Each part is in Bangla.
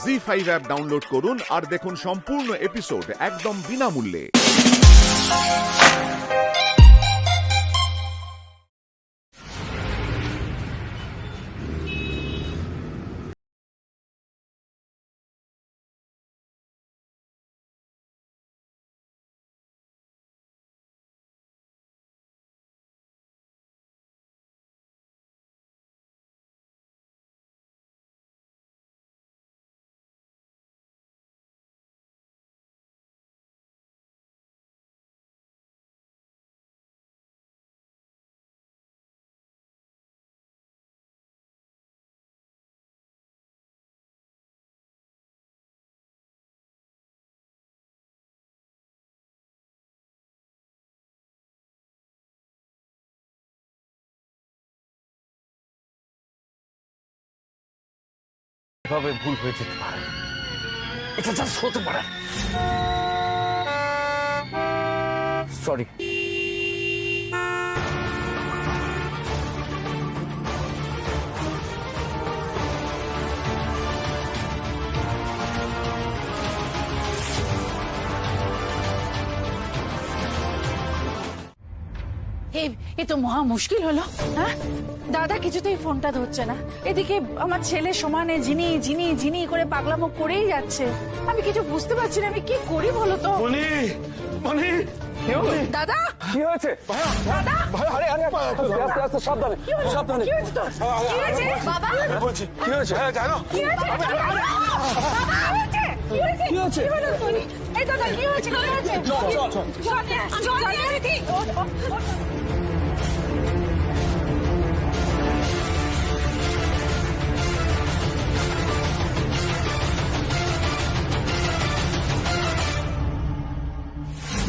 জি5 অ্যাপ ডাউনলোড করুন আর দেখুন সম্পূর্ণ এপিসোড একদম বিনামূল্যে। এভাবে ভুল হয়ে যেতে পারে, এটা জাস্ট হতে পারে। সরি। এ তো মহা মুশকিল হলো। হ্যাঁ, দাদা কিছুতেই ফোনটা ধরছে না, এদিকে আমার ছেলে সমানে জিনি জিনি জিনি করে পাগলামো করেই যাচ্ছে। আমি কিছু বুঝতে পারছি না, আমি কি করি বলো তো। মনি মনি দাদা কি হয়েছে? দাদা ভাই, আরে আরে আস্তে আস্তে, সাবধানে সাবধানে। কি হয়েছে তোর? কি হয়েছে বাবা? বলছি কি হয়েছে? হ্যাঁ জানো কি হয়েছে? বাবা, কি হয়েছে? কি হয়েছে? কি হলো তোর? এই দাদা কি হয়েছে? কি হয়েছে? চল নিয়ে আসি।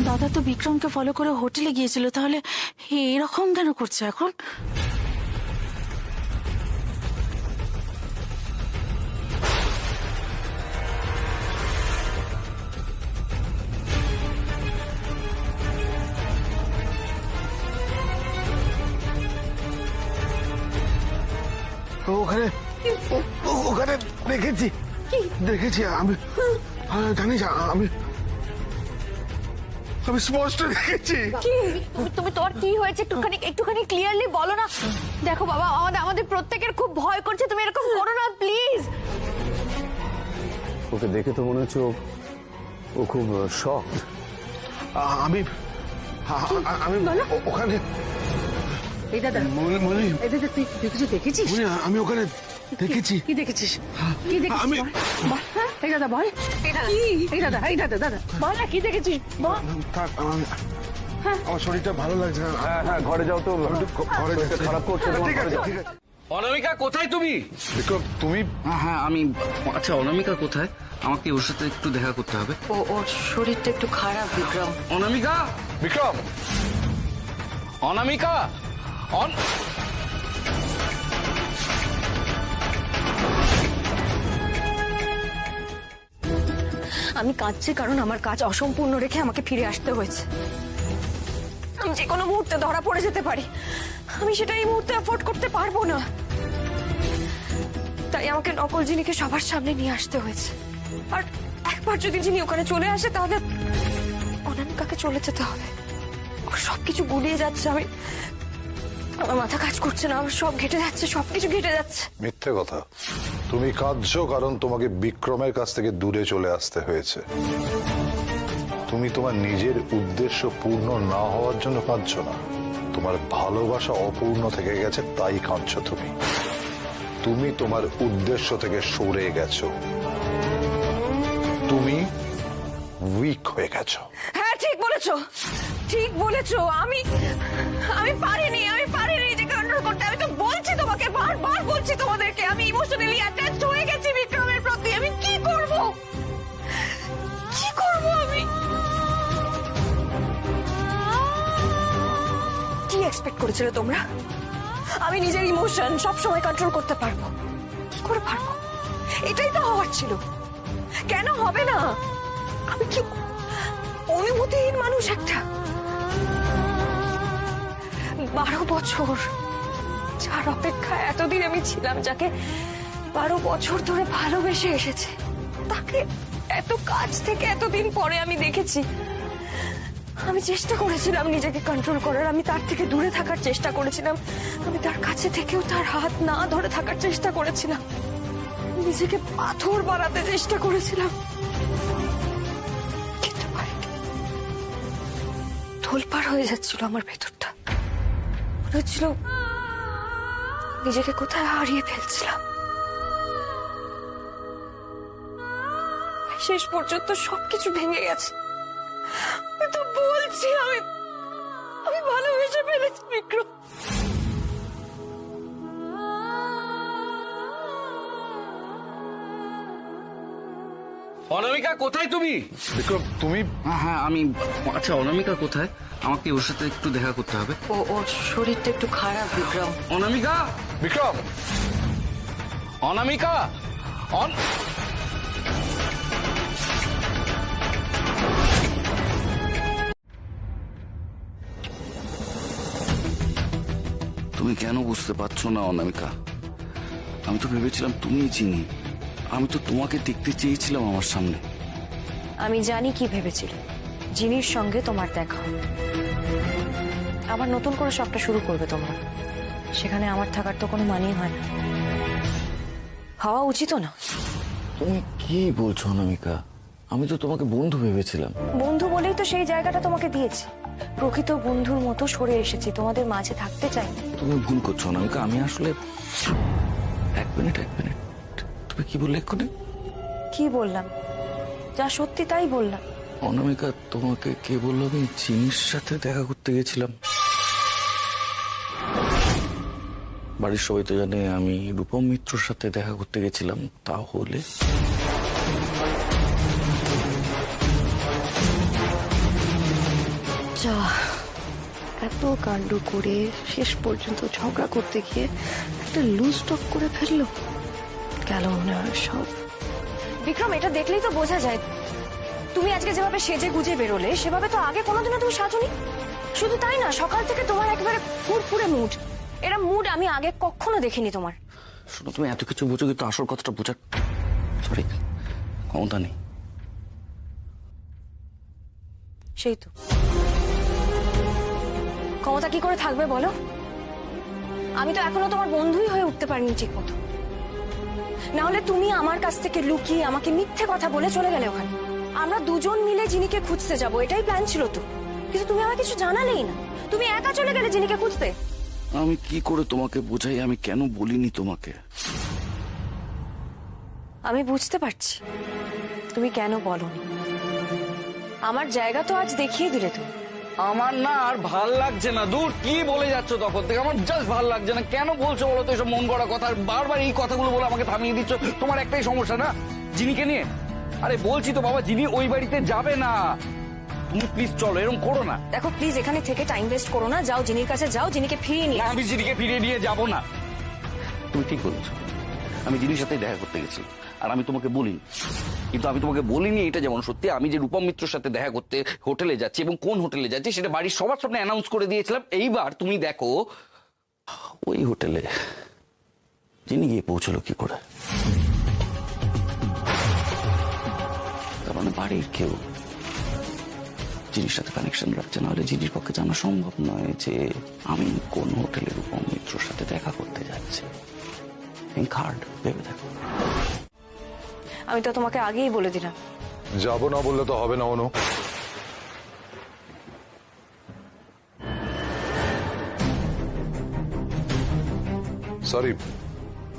দাদা তো বিক্রমকে ফলো করে হোটেলে গিয়েছিল, তাহলে এরকম কেন করছে এখন? ওখানে ওখানে দেখেছি দেখেছি আমি জানিস আমি আমি স্পষ্ট দেখেছি। তুমি তোর কি হয়েছে একটুখানি ক্লিয়ারলি বলো না। দেখো বাবা, আমাদের প্রত্যেকের খুব ভয় করছে, তুমি এরকম করো না প্লিজ। ওকে দেখে তো মনে হচ্ছে ও খুব শক। আমি আমি ওখানে এই দাদা মনি এই দাদা তুই কিছু দেখেছিস? মনি আমি ওখানে দেখেছি। কি দেখেছিস? কি দেখেছিস? আমি- এই দাদা বল। এই দাদা দাদা বল না, কি দেখেছিস বল। থাক আমার শরীরটা ভালো লাগছে না। হ্যাঁ হ্যাঁ, ঘরে যাও তো, ঘরে যেতে খারাপ করছে তোমার, ঠিক ঘরে আছে যাও। ঠিক আছে। অনামিকা কোথায় তুমি? বিক্রম তুমি হ্যাঁ আমি, আচ্ছা অনামিকা কোথায়? আমাকে ওর সাথে একটু দেখা করতে হবে। ওর শরীরটা একটু খারাপ বিক্রম। অনামিকা, বিক্রম অনামিকা, আমি কাঁদছি কারণ আমার কাজ অসম্পূর্ণ রেখে আমাকে ফিরে আসতে হয়েছে। আমি যে কোনো মুহূর্তে ধরা পড়ে যেতে পারি, আমি সেটা এই মুহূর্তে অ্যাফোর্ড করতে পারবো না। তাই আমাকে নকল জিনিকে সবার সামনে নিয়ে আসতে হয়েছে। আর একবার যদি জিনি ওখানে চলে আসে, তাহলে অনামিকাকে চলে যেতে হবে। ওর সবকিছু গুলিয়ে যাচ্ছে, আমার মাথা কাজ করছে না, আমার সব ঘেটে যাচ্ছে, সবকিছু ঘেটে যাচ্ছে। মিথ্যে কথা। তুমি কাঁদছো কারণ তোমাকে বিক্রমের কাছ থেকে দূরে চলে আসতে হয়েছে। তুমি তোমার নিজের উদ্দেশ্য পূর্ণ না হওয়ার জন্য কাঁদছো না, তোমার ভালোবাসা অপূর্ণ থেকে গেছে তাই কাঁদছো। তুমি তোমার উদ্দেশ্য থেকে সরে গেছো, তুমি উইক হয়ে গেছো। হ্যাঁ ঠিক বলেছো, ঠিক বলেছো। আমি পারিনি যে কন্ট্রোল করতে। আমি তো বলছি তোমাকে, বারবার বলছি তোমাদেরকে, আমি ইমোশনালি অ্যাটাচড হয়ে গেছি বিক্রমের প্রতি। আমি কি করব আমি? কি এক্সপেক্ট করেছিলে তোমরা? আমি নিজের ইমোশন সব সময় কন্ট্রোল করতে পারবো? কি করে পারবো? এটাই তো হওয়ার ছিল। কেন হবে না? আমি কি অনুভূতিহীন মানুষ একটা? 12 বছর যার অপেক্ষায় এতদিন আমি ছিলাম, যাকে 12 বছর ধরে ভালোবেসে এসেছে, তাকে এত কাছ থেকে এতদিন পরে আমি দেখেছি। আমি চেষ্টা করেছিলাম নিজেকে কন্ট্রোল করার, আমি তার থেকে দূরে থাকার চেষ্টা করেছিলাম, আমি তার কাছে থেকেও তার হাত না ধরে থাকার চেষ্টা করেছিলাম, নিজেকে পাথর বানাতে চেষ্টা করেছিলাম, কিন্তু পারিনি। তোলপাড় হয়ে যাচ্ছিল আমার ভেতরটা, মনে হচ্ছিল নিজেকে কোথায় হারিয়ে ফেলছিলাম। শেষ পর্যন্ত সবকিছু ভেঙে গেছে। আমি তো বলছি আমি ভালোবেসে ফেলেছি বিক্রম। অনামিকা কোথায় তুমি? বিক্রম তুমি হ্যাঁ আমি। আচ্ছা অনামিকা কোথায়? আমাকে ওর সাথে একটু দেখা করতে হবে। ওর শরীরটা একটু খারাপ বিক্রম। অনামিকা, বিক্রম অনামিকা, তুমি কেন বুঝতে পারছো না অনামিকা? আমি তো ভেবেছিলাম তুমিই চিনি, আমি তো তোমাকে দেখতে চেয়েছিলাম আমার সামনে। আমি জানি কি ভেবেছিল, জিনির সঙ্গে তোমার দেখা হবে, আবার নতুন করে সবটা শুরু করবে তোমরা। সেখানে আমার থাকার তো কোনো মানেই হয় না, হওয়া উচিত না। তুমি কি বলছো অনামিকা? আমি তো তোমাকে বন্ধু ভেবেছিলাম। বন্ধু বলেই তো সেই জায়গাটা তোমাকে দিয়েছি, প্রকৃত বন্ধুর মতো সরে এসেছি, তোমাদের মাঝে থাকতে চাই। তুমি ভুল করছো অনামিকা, আমি আসলে এক মিনিট তুমি কি বললে এক্ষুনি? কি বললাম? যা সত্যি তাই বললাম। অনামিকা তোমাকে কে বললো আমি জিনির সাথে দেখা করতে গেছিলাম? বাড়ির সবাই তো জানে আমি রূপম মিত্রর সাথে দেখা করতে গেছিলাম। তাহলে যা, এত কাণ্ড করে শেষ পর্যন্ত ঝগড়া করতে গিয়ে একটা লুজ টক করে ফেললো। গেল মনে হয় সব। বিক্রম, এটা দেখলেই তো বোঝা যায় তুমি আজকে যেভাবে সেজে গুজে বেরোলে সেভাবে তো আগে কোনোদিনও তুমি সাজোনি। শুধু তাই না, সকাল থেকে তোমার একেবারে ফুরফুরে মুড, এরা মুড আমি আগে কখনো দেখিনি তোমার। শোনো, তুমি এত কিছু বুঝো কিন্তু আসল কথাটা বোঝার সরি ক্ষমতা নেই। সেই তো ক্ষমতা কি করে থাকবে বলো? আমি তো এখনো তোমার বন্ধুই হয়ে উঠতে পারিনি ঠিক মতো। না হলে তুমি আমার কাছ থেকে লুকিয়ে আমাকে মিথ্যে কথা বলে চলে গেলে ওখানে। আমরা দুজন মিলে জিনিকে খুঁজতে যাব, এটাই প্ল্যান ছিল তো, কিন্তু তুমি আমাকে কিছু জানালেই না, তুমি একা চলে গেলে জিনিকে খুঁজতে। আমি কি করে তোমাকে বোঝাই আমি কেন বলিনি তোমাকে? আমি বুঝতে পারছি তুমি কেন বলোনি। আমার জায়গা তো আজ দেখিয়ে দিলে তুমি। আমার না আর ভাল লাগছে না। দূর, কি বলে যাচ্ছ তখন থেকে? আমার জাস্ট ভাল লাগছে না। কেন বলছো বলো তো এসব মন করা কথা? বারবার এই কথাগুলো বলে আমাকে থামিয়ে দিচ্ছ। তোমার একটাই সমস্যা না জিনিকে নিয়ে? আরে বলছি তো বাবা, জিনি ওই বাড়িতে যাবে না। তুমি প্লিজ চলো, এরকম করো না। দেখো প্লিজ, এখানে থেকে টাইম ওয়েস্ট করো না, যাও জিনির কাছে যাও, জিনিকে ফিরিয়ে নিয়ে। না, আমি জিনিকে ফিরিয়ে নিয়ে যাবো না। তুমি ঠিক বলেছো, আমি জিনির সাথে দেখা করতে গেছি আর আমি তোমাকে বলিনি। কিন্তু আমি তোমাকে বলিনি এটা যেমন সত্যি, আমি যে রূপম মিত্রর সাথে দেখা করতে হোটেলে যাচ্ছি এবং কোন হোটেলে যাচ্ছি সেটা বাড়ির সবার সামনে অ্যানাউন্স করে দিয়েছিলাম। এইবার তুমি দেখো ওই হোটেলে জিনি গিয়ে পৌঁছলো কি করে। তার মানে বাড়ির কেউ জিনির সাথে কানেকশন রাখছে, নাহলে জিনির পক্ষে জানা সম্ভব নয় যে আমি কোন হোটেলে রূপম মিত্রর সাথে দেখা করতে যাচ্ছি। কার্ড ভেবে দেখো। আমি তো তোমাকে আগেই বলে দিলাম। যাবো না বললে তো হবে না অনু। সরি,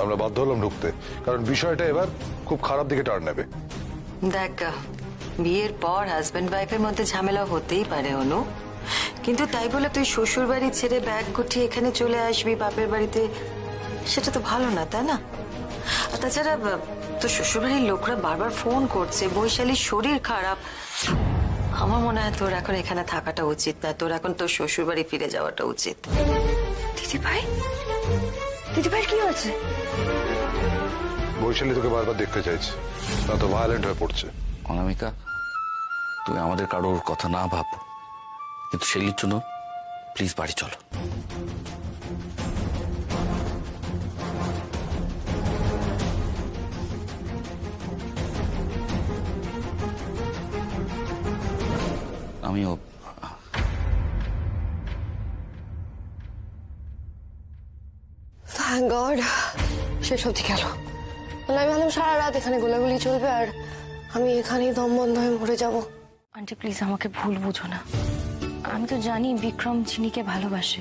আমরা বাধ্য হলাম ঢুকতে, কারণ বিষয়টা এবার খুব খারাপ দিকে টার্ন নেবে। দেখ, বিয়ের পর হাজবেন্ড ওয়াইফের মধ্যে ঝামেলা হতেই পারে অনু, কিন্তু তাই বলে তুই শ্বশুর বাড়ি ছেড়ে ব্যাগ গুটিয়ে এখানে চলে আসবি বাপের বাড়িতে, সেটা তো ভালো না, তাই না? আর তাছাড়া তোর শ্বশুর বাড়ির লোকরা বারবার ফোন করছে, বৈশালীর শরীর খারাপ। আমার মনে হয় তোর এখন এখানে থাকাটা উচিত না, তোর এখন তোর শ্বশুর বাড়ি ফিরে যাওয়াটা উচিত। দিদিভাই, দিদিভাইয়ের কি হয়েছে? বৈশালী তোকে বারবার দেখতে চাইছে, না তো ভায়োলেন্ট হয়ে পড়ছে। অনামিকা, তুমি আমাদের কারোর কথা না ভাব, কিন্তু শেলির জন্য প্লিজ বাড়ি চলো। আমিও থ্যাংক গড শেষ অবধি গেল। আমি ভাবলাম সারা রাত এখানে গোলাগুলি চলবে আর আমি এখানেই দম বন্ধ হয়ে মরে যাব। আন্টি প্লিজ আমাকে ভুল বুঝো না, আমি তো জানি বিক্রম চিনিকে ভালোবাসে,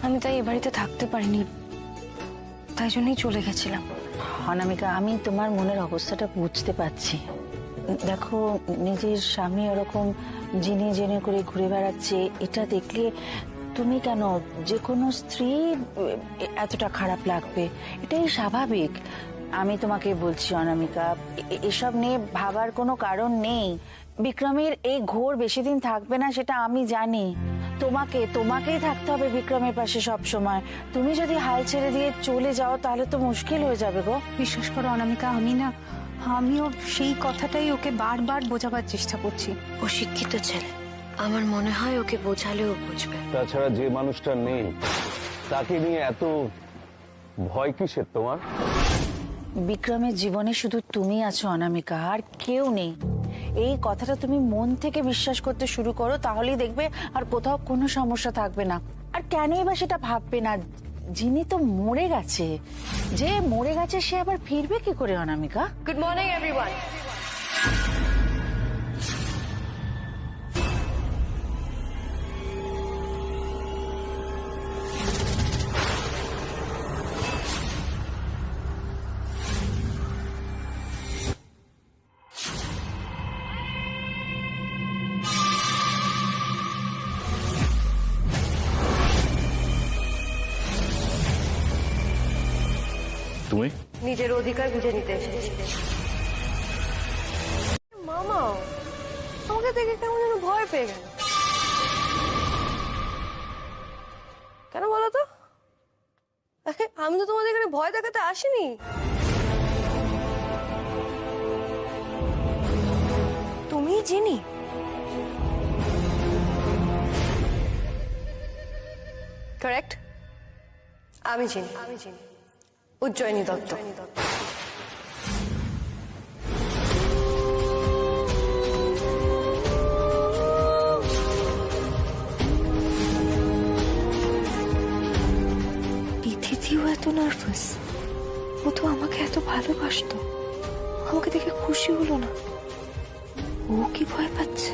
আমি তাই এ বাড়িতে থাকতে পারিনি, তাই জন্যই চলে গেছিলাম। অনামিকা, আমি তোমার মনের অবস্থাটা বুঝতে পারছি। দেখো, নিজের স্বামী ওরকম জেনে জেনে করে ঘুরে বেড়াচ্ছে, এটা দেখলে তুমি কেন, যে কোনো স্ত্রী এতটা খারাপ লাগবে, এটাই স্বাভাবিক। আমি তোমাকে বলছি অনামিকা, এসব নিয়ে ভাবার কোনো কারণ নেই। বিক্রমের এই ঘোর বেশি দিন থাকবে না, সেটা আমি জানি। তোমাকেই থাকতে হবে বিক্রমের পাশে সব সময়। তুমি যদি হাল ছেড়ে দিয়ে চলে যাও তাহলে তো মুশকিল হয়ে যাবে গো। বিশ্বাস করো অনামিকা, আমিও সেই কথাটাই ওকে বারবার বোঝাবার চেষ্টা করছি। ও শিক্ষিত ছেলে, আমার মনে হয় ওকে বোঝালেও বুঝবে। তাছাড়া যে মানুষটা নেই তাকে নিয়ে এত ভয় কিসের তোমার? বিক্রমের জীবনে শুধু তুমি আছো অনামিকা, আর কেউ নেই। এই কথাটা তুমি মন থেকে বিশ্বাস করতে শুরু করো, তাহলেই দেখবে আর কোথাও কোনো সমস্যা থাকবে না। আর কেনই বা সেটা ভাববে না? যিনি তো মরে গেছে, যে মরে গেছে সে আবার ফিরবে কি করে অনামিকা? Good morning everyone. তুমি নিজের অধিকার বুঝে নিতে এসেছি। মামা আমাকে দেখে কেমন যেন ভয় পেয়ে গেল, কেন বলো তো? আমি তো তোমাদের এখানে ভয় দেখাতে আসিনি। তুমি চিনি? কারেক্ট, আমি চিনি উজ্জয়িনী দত্ত। তিথিও এত নার্ভাস, ও তো আমাকে এত ভালোবাসতো, আমাকে দেখে খুশি হলো না, ও কি ভয় পাচ্ছে?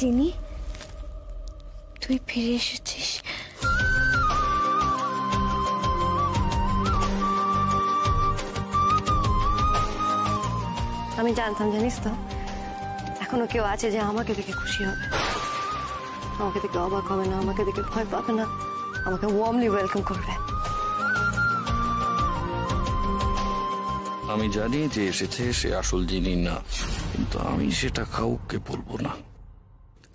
জিনি, তুই ফিরে এসেছিস। আমি জানতাম, জানিস তো, এখনো কেউ আছে যে আমাকে দেখে খুশি হবে, আমাকে দেখে অবাক হবে না, আমাকে দেখে ভয় পাবে না, আমাকে ওয়ার্মলি ওয়েলকাম করবে। আমি জানি যে এসেছে সে আসল জিনি না, কিন্তু আমি সেটা কাউকে বলবো না,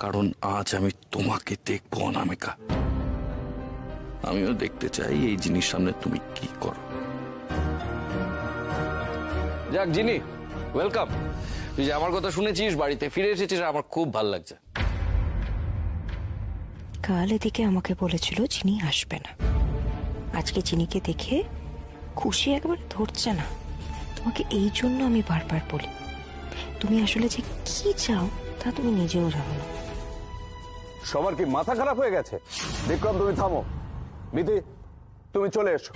কারণ আজ আমি তোমাকে দেখবো অনামিকা। আমিও দেখতে চাই এই জিনিস সামনে তুমি কি করো। যাক জিনি, ওয়েলকাম। তুই যে আমার কথা শুনেছিস, বাড়িতে ফিরে এসেছিস, আমার খুব ভালো লাগছে। কাল এদিকে আমাকে বলেছিল চিনি আসবে না, আজকে চিনিকে দেখে খুশি একেবারে ধরছে না। তোমাকে এই জন্য আমি বারবার বলি, তুমি আসলে যে কি চাও তা তুমি নিজেও জানো না। সবার কি মাথা খারাপ হয়ে গেছে? বিক্রম, তুমি থামো। মিতি, তুমি চলে এসো।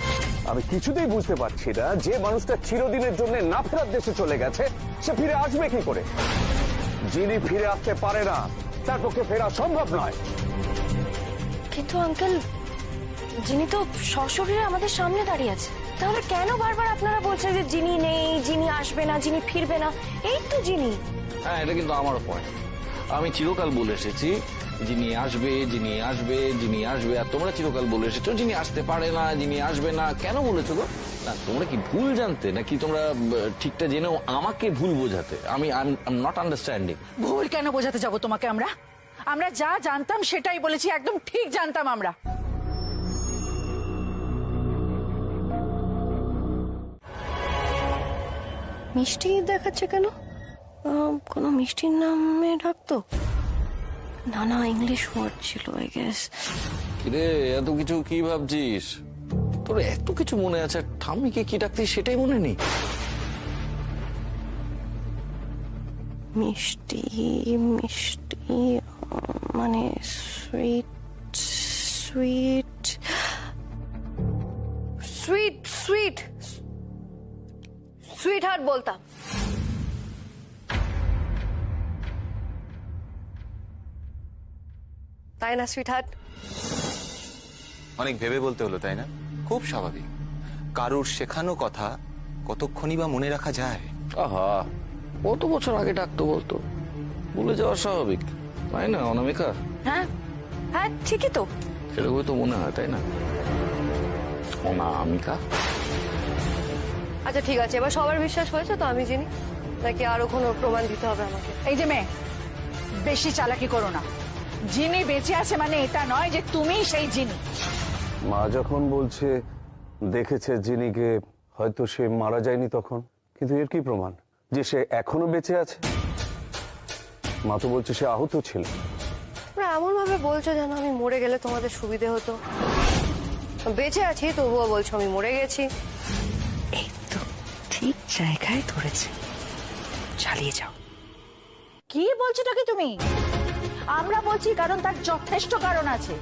আমি কিছুতেই বুঝতে পারছি না, যে মানুষটা চিরদিনের জন্য না ফেরার দেশে চলে গেছে সে ফিরে আসবে কি করে? যিনি ফিরে আসতে পারে না তার পক্ষে ফেরা সম্ভব নয়। কিন্তু আঙ্কেল, যিনি তো সশরীরে আমাদের সামনে দাঁড়িয়ে আছে, তাহলে কেন বারবার আপনারা বলছেন যে যিনি নেই, যিনি আসবে না, যিনি ফিরবে না? এই তো যিনি। হ্যাঁ, এটা কিন্তু আমার পয়েন্ট। আমি চিরকাল বলে এসেছি যিনি আসবে, যিনি আসবে, যিনি আসবে, আর তোমরা চিরকাল বলে এসেছো যিনি আসতে পারে না, যিনি আসবে না। কেন বলেছো গো? না, তোমরা কি ভুল জানতে, নাকি তোমরা ঠিকটা জেনেও আমাকে ভুল বোঝাতে? আমি নট আন্ডারস্ট্যান্ডিং। ভুল কেন বোঝাতে যাবো তোমাকে? আমরা যা জানতাম সেটাই বলেছি, একদম ঠিক জানতাম আমরা। মিষ্টি দেখাচ্ছে কেন? কোনো মিষ্টির নামে ডাকতো? না না ইংলিশ ওয়ার্ড ছিল আই গেস। কিরে এত কিছু কি ভাবছিস? তোর এত কিছু মনে আছে, ঠাম্মিকে কি ডাকতিস সেটাই মনে নেই? মিষ্টি মিষ্টি মানে sweet sweet sweet sweet sweet heart বলতাম। তাই না সুইট হার্ট? অনেক ভেবে বলতে হলো তাই না? খুব স্বাভাবিক। কারুর শেখানো কথা কতক্ষণই বা মনে রাখা যায়? আহা, কত বছর আগে ডাকতো বলতো, ভুলে যাওয়া স্বাভাবিক তাই না অনামিকা? হ্যাঁ হ্যাঁ ঠিকই তো। সেরকমই তো মনে হয় তাই না অনামিকা? আচ্ছা ঠিক আছে, এবার সবার বিশ্বাস হয়েছে তো আমি চিনি, নাকি আরো কোনো প্রমাণ দিতে হবে আমাকে? এই যে মেয়ে, বেশি চালাকি করো না। জিনি বেঁচে আছে মানে এটা নয় যে তুমিই সেই জিনি। মা যখন বলছে দেখেছে জিনিকে, হয়তো সে মারা যায়নি তখন, কিন্তু এর কি প্রমাণ যে সে এখনো বেঁচে আছে? মা তো বলছে সে আহত ছিল। এমন ভাবে বলছো যেন আমি মরে গেলে তোমাদের সুবিধে হতো। বেঁচে আছি তবুও বলছো আমি মরে গেছি। এই তো ঠিক জায়গায় ধরেছে, চালিয়ে যাও। কি বলছো নাকি তুমি? আমরা বলছি কারণ তার যথেষ্ট কারণ আছে।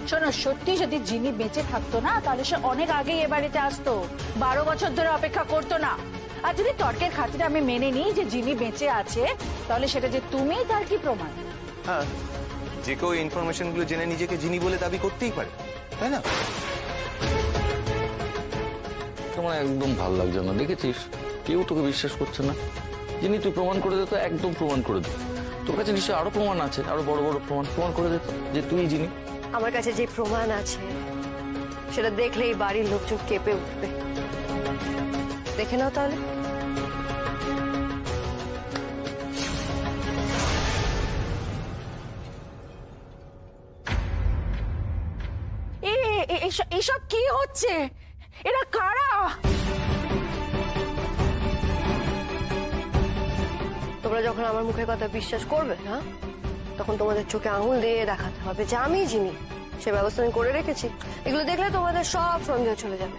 শোনো, সত্যি যদি জিনি বেঁচে থাকতো না তাহলে সে অনেক আগেই এ বাড়িতে আসতো, 12 বছর ধরে অপেক্ষা করতো না। আর যদি তর্কের খাতিরে আমি মেনে নিই যে জিনি বেঁচে আছে, তাহলে সেটা যে তুমি, তার কি প্রমাণ? হ্যাঁ, যে কেউ ইনফরমেশন গুলো জেনে নিজেকে জিনি বলে দাবি করতেই পারে তাই না? তোমার একদম ভালো লাগছে না, দেখেছিস কেউ তোকে বিশ্বাস করছে না। যিনি তুই প্রমাণ করে দিত, একদম প্রমাণ করে দিত। তোর কাছে নিশ্চয়ই আরো প্রমাণ আছে, আরো বড় বড় প্রমাণ করে দিত যে তুই যিনি। আমার কাছে যে প্রমাণ আছে সেটা দেখলেই বাড়ির লোকজন কেঁপে উঠবে। দেখে নাও তাহলে। এসব কি হচ্ছে? এরা কারা? তোমরা যখন আমার মুখের কথা বিশ্বাস করবে না, তখন তোমাদের চোখে আঙুল দিয়ে দেখাতে হবে যে আমি যিনি। সে ব্যবস্থা আমি করে রেখেছি। এগুলো দেখলে তোমাদের সব সন্দেহ চলে যাবে।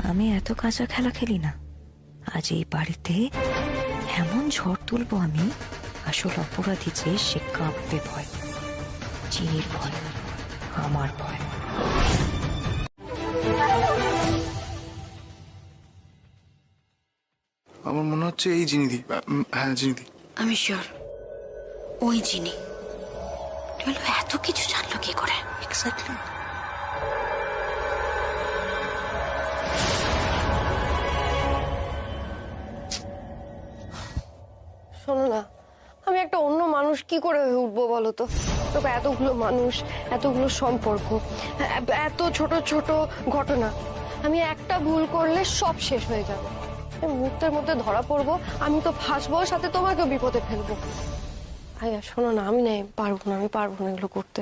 আমি এত কাঁচা খেলা খেলি না। আজ এই বাড়িতে এমন ঝড় তুলবো আমি, আসল অপরাধী যে সে কাঁপবে ভয়। চিনির ভয়, আমার ভয়। আমার মনে হচ্ছে এই জিনিদি। হ্যাঁ জিনিদি। আমি শিওর ওই জিনি। এত কিছু জানলো কি করে? এক্স্যাক্টলি। শোনো না, আমি একটা অন্য মানুষ কি করে হয়ে উঠবো বলো তো? তবে এতগুলো মানুষ, এতগুলো সম্পর্ক, এত ছোট ছোট ঘটনা, আমি একটা ভুল করলে সব শেষ হয়ে যাবে। মুহূর্তের মধ্যে ধরা পড়বো, আমি তো ফাঁসবো, সাথে তোমাকেও বিপদে ফেলবো। ভাইয়া শোনো না, আমি পারবো না, আমি পারবো না এগুলো করতে।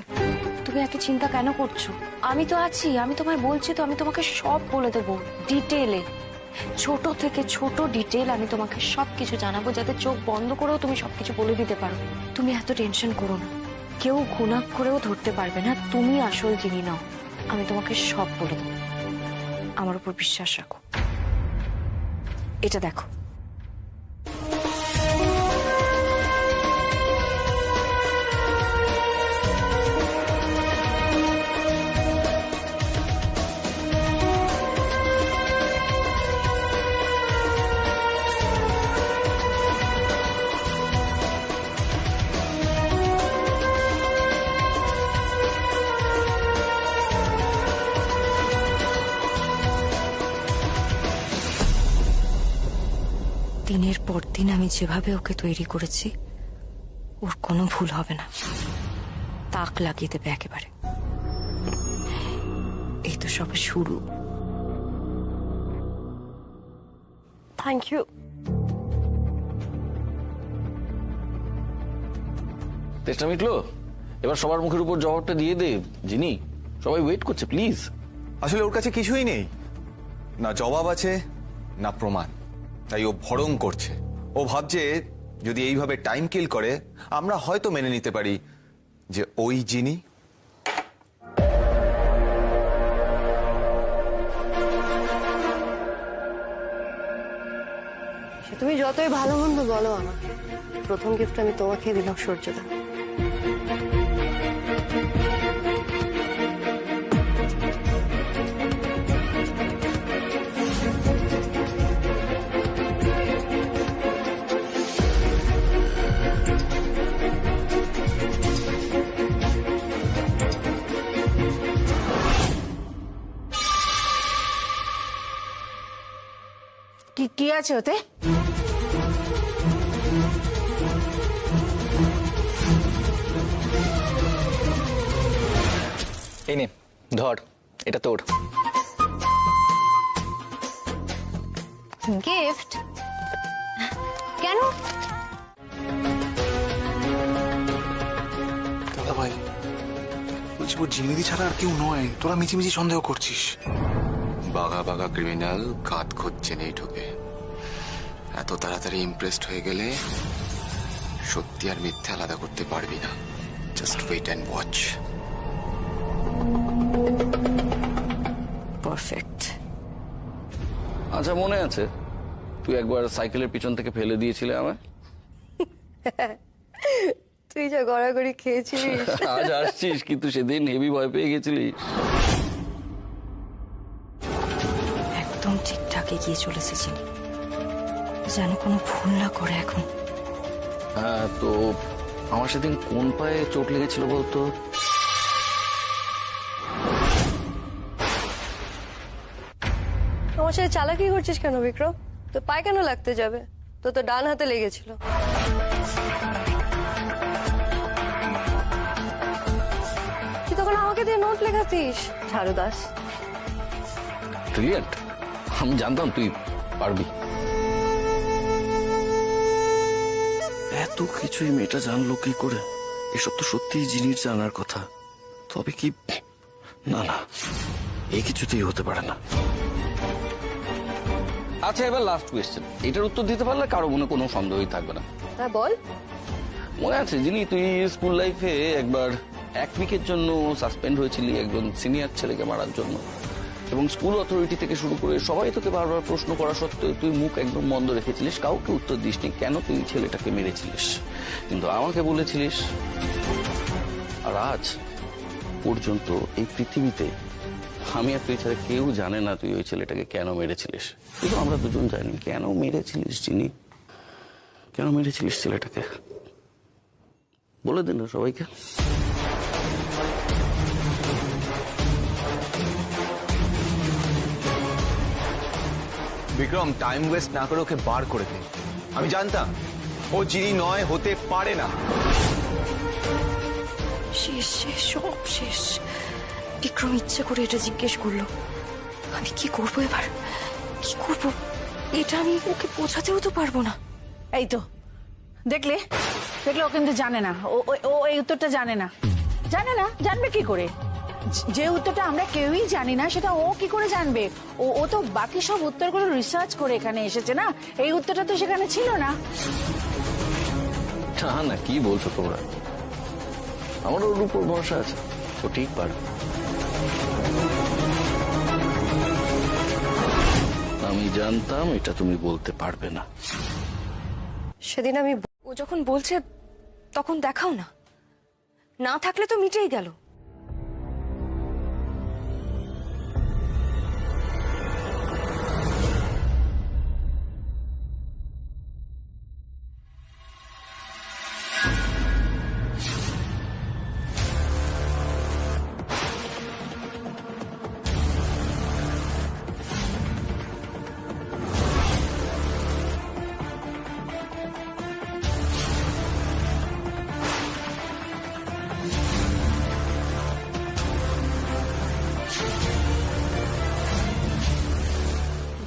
তুমি এত চিন্তা কেন করছো? আমি তো আছি, আমি তোমায় বলছি তো, আমি তোমাকে সব বলে দেবো ডিটেলে। ছোট থেকে ছোট ডিটেল আমি তোমাকে সবকিছু জানাবো, যাতে চোখ বন্ধ করেও তুমি সবকিছু বলে দিতে পারো। তুমি এত টেনশন করো না, কেউ গুনাহ করেও ধরতে পারবে না তুমি আসল জিনি নাও। আমি তোমাকে সব বলে দেবো, আমার উপর বিশ্বাস রাখো। এটা দেখো। দিনের পর দিন আমি যেভাবে ওকে তৈরি করেছি, ওর কোনো ভুল হবে না। তাক লাগিয়ে দেবে একেবারে। এই তো সবে শুরু। Thank you. চেষ্টা মিটলো? এবার সবার মুখের উপর জবাবটা দিয়ে দে জিনি, সবাই ওয়েট করছে প্লিজ। আসলে ওর কাছে কিছুই নেই, না জবাব আছে না প্রমাণ, তাই ও ভড়ং করছে। ও ভাবছে যদি এইভাবে টাইম কিল করে আমরা হয়তো মেনে নিতে পারি যে ওই জিনি। তুমি যতই ভালো মন্দ বলো আমার, প্রথম গিফট আমি তোমাকে দিলাম সূর্যদা। কি আছে ওতে? এই নে ধর, এটা তোর গিফট। কেন? দাদা ভাই বলছি, ও জিনিদি ছাড়া আর কেউ নয়, তোরা মিছিমিছি সন্দেহ করছিস। বাঘা বাঘা ক্রিমিনাল কাঁধ খুঁজছে নেই ঢুকে। এত তাড়াতাড়ি ইমপ্রেসড হয়ে গেলে সত্যি আর মিথ্যে আলাদা করতে পারবি না। Just wait and watch. Perfect. আচ্ছা মনে আছে তুই একবার সাইকেলের পিছন থেকে ফেলে দিয়েছিলে আমায়? তুই যা গড়াগড়ি খেয়েছিলিস। আজ আসছিস কিন্তু সেদিন হেভি ভয় পেয়ে গেছিলিস। একদম ঠিকঠাক এগিয়ে চলেছে চিনি, যেন কোনো ভুল না করে এখন। হ্যাঁ, তো আমার সেদিন কোন পায়ে চোট লেগেছিল বলতো? তোমার সাথে চালাকি করছিস কেন বিক্রম? তো পায়ে কেন লাগতে যাবে? তো ডান হাতে লেগেছিল। তুই তখন আমাকে দিয়ে নোট লেখাতিস। ঝাড়ু দাস। ব্রিলিয়ান্ট, আমি জানতাম তুই পারবি। এত কিছুই মেয়েটা জানলো কি করে? এসব তো সত্যিই জিনিস জানার কথা। তবে কি, না না, এই কিছুতেই হতে পারে না। আচ্ছা এবার লাস্ট কোয়েশ্চেন, এটার উত্তর দিতে পারলে কারো মনে কোনো সন্দেহই থাকবে না। হ্যাঁ বল। মনে আছে যিনি তুই স্কুল লাইফে একবার এক উইকের জন্য সাসপেন্ড হয়েছিলি একজন সিনিয়র ছেলেকে মারার জন্য, এবং স্কুল অথরিটি থেকে শুরু করে সবাই তোকে বারবার প্রশ্ন করা সত্ত্বেও তুই মুখ একদম বন্ধ রেখেছিলিস, কাউকে উত্তর দিসনি কেন তুই ছেলেটাকে মেরেছিলিস, কিন্তু আমাকে বলেছিলিস। আর আজ পর্যন্ত এই পৃথিবীতে আমি আর তুই ছাড়া কেউ জানে না তুই ওই ছেলেটাকে কেন মেরেছিলিস, কিন্তু আমরা দুজন জানি কেন মেরেছিলিস। যিনি কেন মেরেছিলিস ছেলেটাকে বলে দিন না সবাইকে। বিক্রম, টাইম ওয়েস্ট না করে ওকে বার করে দে। আমি জানতাম ও জিনি নয়, হতে পারে না। শেষ শেষ, সব শেষ। বিক্রম ইচ্ছে করে এটা জিজ্ঞেস করলো। আমি কি করবো এবার? কি করবো? এটা আমি ওকে বোঝাতেও তো পারবো না। এই তো দেখলে দেখলে, ও কিন্তু জানে না, ও এই উত্তরটা জানে না। জানবে কি করে? যে উত্তরটা আমরা কেউই জানি না সেটা ও কি করে জানবে? ও তো বাকি সব উত্তরগুলো রিসার্চ করে এখানে এসেছে না, এই উত্তরটা তো সেখানে ছিল না। না কি বলছো তোমরা? আমার ওর উপর ভরসা আছে, ও ঠিক পারবে। আমি জানতাম এটা তুমি বলতে পারবে না। সেদিন ও যখন বলছে তখন দেখাও না, না থাকলে তো মিটেই গেল।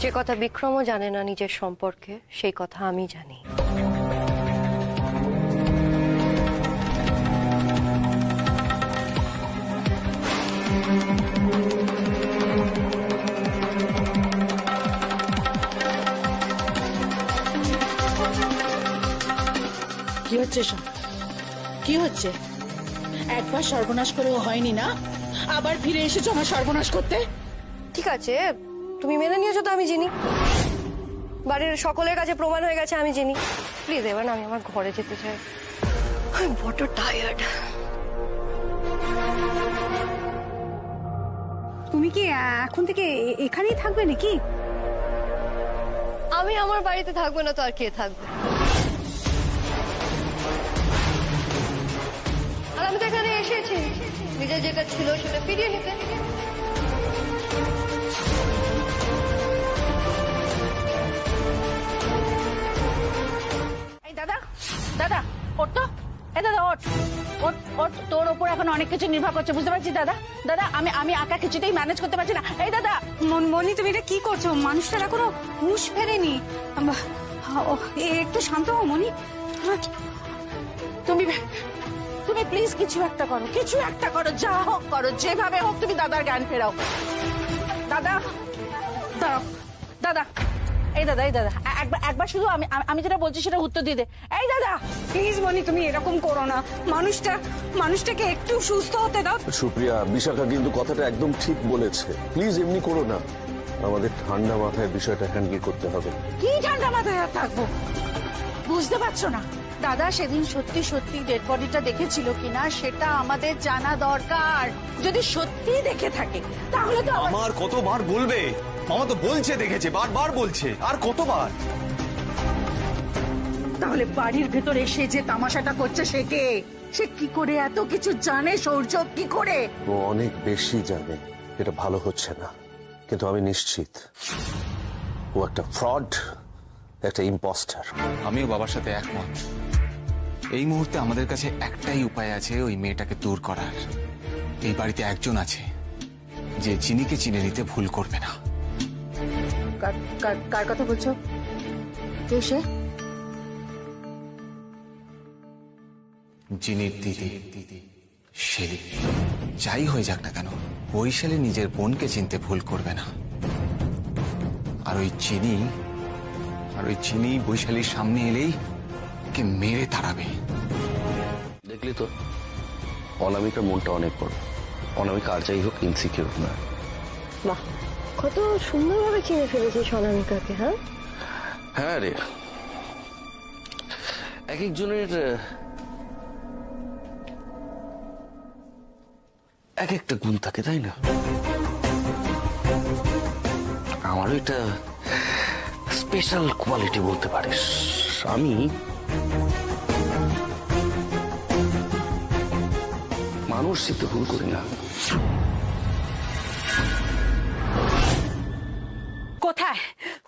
যে কথা বিক্রমও জানে না নিজের সম্পর্কে, সেই কথা আমি জানি। হচ্ছে সব? কি হচ্ছে? একবার সর্বনাশ করেও হয়নি না, আবার ফিরে এসেছো আমার সর্বনাশ করতে? ঠিক আছে, তুমি মেনে নিয়েছো তো আমি চিনি, বাড়ির সকলের কাছে প্রমাণ হয়ে গেছে আমি চিনি। প্লিজ এবার না আমি আমার ঘরে যেতে চাই, আমি বড্ড টায়ার্ড। তুমি কি এখন থেকে এখানেই থাকবে নাকি? আমি আমার বাড়িতে থাকবো না তো আর কে থাকবে? আর আমি তো এখানে এসেছি নিজের যেটা ছিল সেটা ফিরিয়ে নিতে। এই দাদা, দাদা ওঠ তো, এই দাদা ওঠ ওঠ ওঠ, তোর ওপর এখন অনেক কিছু নির্ভর করছে, বুঝতে পারছি দাদা। দাদা আমি আমি একা কিছুতেই ম্যানেজ করতে পারছি না। এই দাদা। মনি তুমি এটা কি করছো? মানুষটার এখনো হুঁশ ফেরেনি। একটু শান্ত হও মনি। তুমি তুমি প্লিজ কিছু একটা করো, কিছু একটা করো, যা হোক করো, যেভাবে হোক তুমি দাদার জ্ঞান ফেরাও। দাদা দাঁড়াও, দাদা এই দাদা, এই দাদা একবার শুধু আমি আমি যেটা বলছি সেটা উত্তর দিয়ে দে। এই দাদা প্লিজ মনি তুমি এরকম করো না, মানুষটাকে একটু সুস্থ হতে দাও। সুপ্রিয়া, বিশাখা কিন্তু কথাটা একদম ঠিক বলেছে, প্লিজ এমনি করো না, আমাদের ঠান্ডা মাথায় বিষয়টা হ্যান্ডেল করতে হবে। কি ঠান্ডা মাথায় আর থাকবো, বুঝতে পারছো না? দাদা সেদিন সত্যি সত্যি ডেড বডিটা দেখেছিল কিনা সেটা আমাদের জানা দরকার। যদি সত্যি দেখে থাকে তাহলে তো আমার কতবার বলবে? মামা তো বলছে দেখেছে, বারবার বলছে, আর কতবার? তাহলে বাড়ির ভেতর এসে যে তামাশাটা করছে সে কে? সে কি করে এত কিছু জানে? সৌর্য কি করে? ও অনেক বেশি জানে, এটা ভালো হচ্ছে না, কিন্তু আমি নিশ্চিত ও একটা ফ্রড, একটা ইম্পোস্টার। আমিও বাবার সাথে একমত। এই মুহূর্তে আমাদের কাছে একটাই উপায় আছে ওই মেয়েটাকে দূর করার। এই বাড়িতে একজন আছে যে চিনিকে চিনে নিতে ভুল করবে না। কার কথা বলছো? কে সে? চিনির দিদি শেলি। যাই হয়ে যাক না কেন, বৈশালী নিজের বোনকে চিনতে ভুল করবে না। আর ওই চিনি বৈশালীর সামনে এলেই কে মেরে তাড়াবে। দেখলি তো, অনামিকার মনটা অনেক বড়। অনামিকা আর যাই হোক ইনসিকিউর না। বাহ, কত সুন্দরভাবে চিনে ফেলেছিস অনামিকাকে। হ্যাঁ হ্যাঁ রে, এক একজনের এক একটা গুণ থাকে, তাই না? আমারও এটা স্পেশাল কোয়ালিটি বলতে পারিস। আমি মানুষ চিনতে ভুল করি না। কোথায়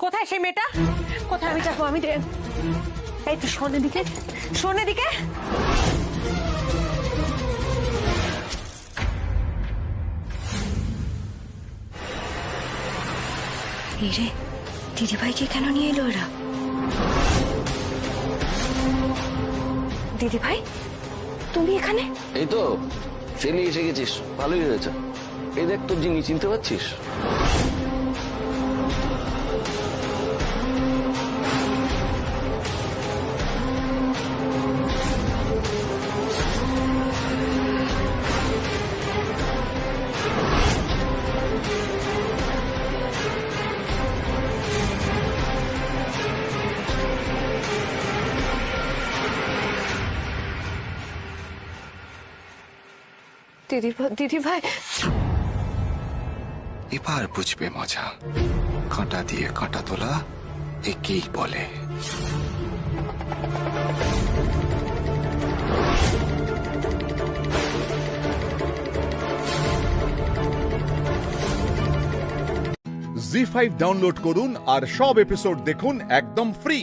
কোথায় সেই মেয়েটা? কোথায় আমি যাবো? আমি এই তো শোনের দিকে, শোনের দিকে। রে দিদিভাইকে কেন নিয়ে এলো এরা? দিদিভাই তুমি এখানে? এই তো ছেলে এসে গেছিস, ভালোই হয়েছে। এই দেখ তোর জিনিস চিনতে পারছিস? দিদিভাই এবার বুঝবে মজা। কাঁটা দিয়ে কাঁটা তোলা একেই বলে। জি5 ডাউনলোড করুন আর সব এপিসোড দেখুন একদম ফ্রি।